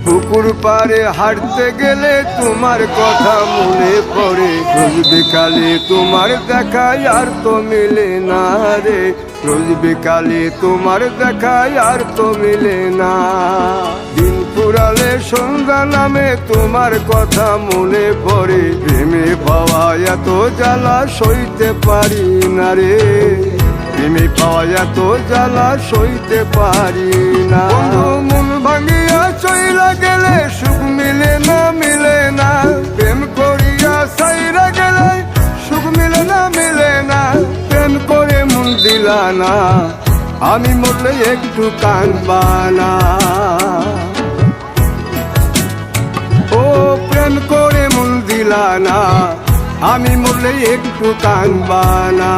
পুকুর পাড়ে হাঁটতে গেলে তোমার কথা মনে পড়ে, রোজ বিকালে তোমার দেখায় আর তো মিলে না রে, রোজ বিকালে তোমার দেখায় আর তো মিলে না। দিন ফুরালে সন্ধ্যা নামে তোমার কথা মনে পড়ে, প্রেমে পাওয়া এত জ্বালা সইতে পারি না রে, প্রেমে পাওয়া এত জ্বালা সইতে পারি না। মন ভাঙিয়া চইলা গেলে সুখ মিলে না, মিলে না, প্রেম করিয়া সাইরা গেলে সুখ মিলে না, মিলে না, প্রেম করে মন দিলা না, আমি মরলে একটু কাঁদবা না। ও প্রেম করে মন দিলা না, আমি মরলে একটু কাঁদবা না।